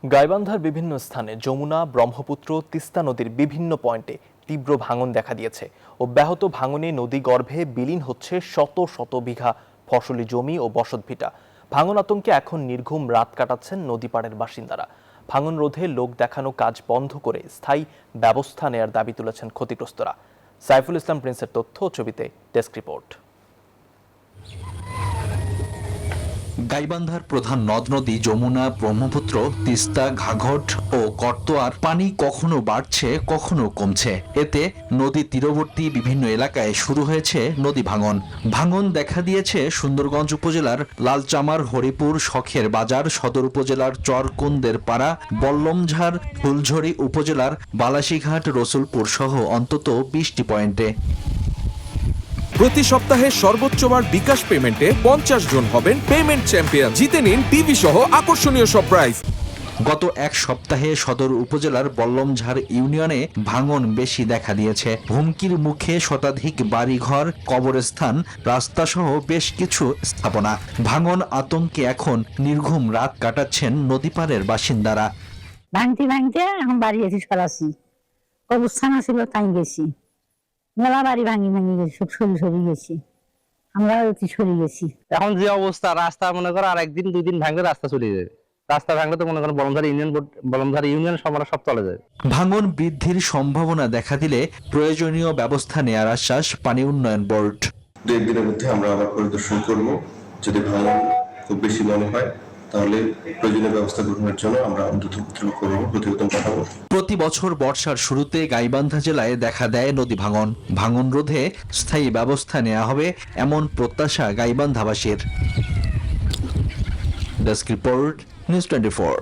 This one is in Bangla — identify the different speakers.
Speaker 1: গাইবান্ধার বিভিন্ন স্থানে যমুনা, ব্রহ্মপুত্র, তিস্তা নদীর বিভিন্ন পয়েন্টে তীব্র ভাঙন দেখা দিয়েছে। অব্যাহত ভাঙনে নদীগর্ভে বিলীন হচ্ছে শত শত বিঘা ফসলি জমি ও বসতভিটা। ভাঙন আতঙ্কে এখন নির্ঘুম রাত কাটাচ্ছেন নদীপাড়ের বাসিন্দারা। ভাঙন রোধে লোক দেখানো কাজ বন্ধ করে স্থায়ী ব্যবস্থা নেয়ার দাবি তুলেছেন ক্ষতিগ্রস্তরা। সাইফুল ইসলাম প্রিন্সের তথ্য ও ছবিতে ডেস্ক রিপোর্ট।
Speaker 2: গাইবান্ধার প্রধান নদ নদী যমুনা, ব্রহ্মপুত্র, তিস্তা, ঘাঘট ও করতোয়ার পানি কখনো বাড়ছে কখনো কমছে। এতে নদী তীরবর্তী বিভিন্ন এলাকায় শুরু হয়েছে নদী ভাঙন দেখা দিয়েছে সুন্দরগঞ্জ উপজেলার লালচামার, হরিপুর, শখের বাজার, সদর উপজেলার চরকুন্দের পাড়া, বল্লমঝাড়, ফুলঝড়ি উপজেলার বালাসীঘাট, রসুলপুর সহ অন্তত 20টি পয়েন্টে।
Speaker 3: প্রতি সপ্তাহে সর্বোচ্চবার বিকাশ পেমেন্টে 50 জন হবেন পেমেন্ট চ্যাম্পিয়ন। জিতে নিন টিভি সহ আকর্ষণীয় সব প্রাইজ।
Speaker 2: গত এক সপ্তাহে সদর উপজেলার বল্লমঝাড় ইউনিয়নে ভাঙন বেশি দেখা দিয়েছে। হুমকির মুখে শতাধিক বাড়িঘর, কবরস্থান, রাস্তাসহ বেশ কিছু স্থাপনা। ভাঙন আতঙ্কে এখন নির্ঘুম রাত কাটাচ্ছেন নদীপাড়ের বাসিন্দারা।
Speaker 4: ভাঙতে এখন বাড়ি এসে সরাসি কবরস্থান ছিল তাই গেছি, মেলা বাড়ি ভাঙি গেছি, সব সরি গেছি, আমরা অতি সরে গেছি।
Speaker 5: এখন যে অবস্থা, রাস্তা মনে করো আর একদিন দুই দিন ভাঙলে রাস্তা চলে যাবে। রাস্তা ভাঙলে তো মনে করেন বলমধারী ইউনিয়ন সব চলে যায়।
Speaker 2: ভাঙন বৃদ্ধির সম্ভাবনা দেখা দিলে প্রয়োজনীয় ব্যবস্থা নেয়ার আশ্বাস পানি উন্নয়ন বোর্ড।
Speaker 6: 2 দিনের মধ্যে আমরা আবার পরিদর্শন করব। যদি ভাঙন খুব বেশি মনে হয় তাহলে প্রয়োজনীয় ব্যবস্থা গ্রহণের জন্য আমরা প্রতিবেদন পাঠাবো।
Speaker 2: প্রতি বছর বর্ষার শুরুতে গাইবান্ধা জেলায় দেখা দেয় নদী ভাঙন রোধে স্থায়ী ব্যবস্থা নেওয়া হবে এমন প্রত্যাশা গাইবান্ধাবাসীর। Desk report, news 24।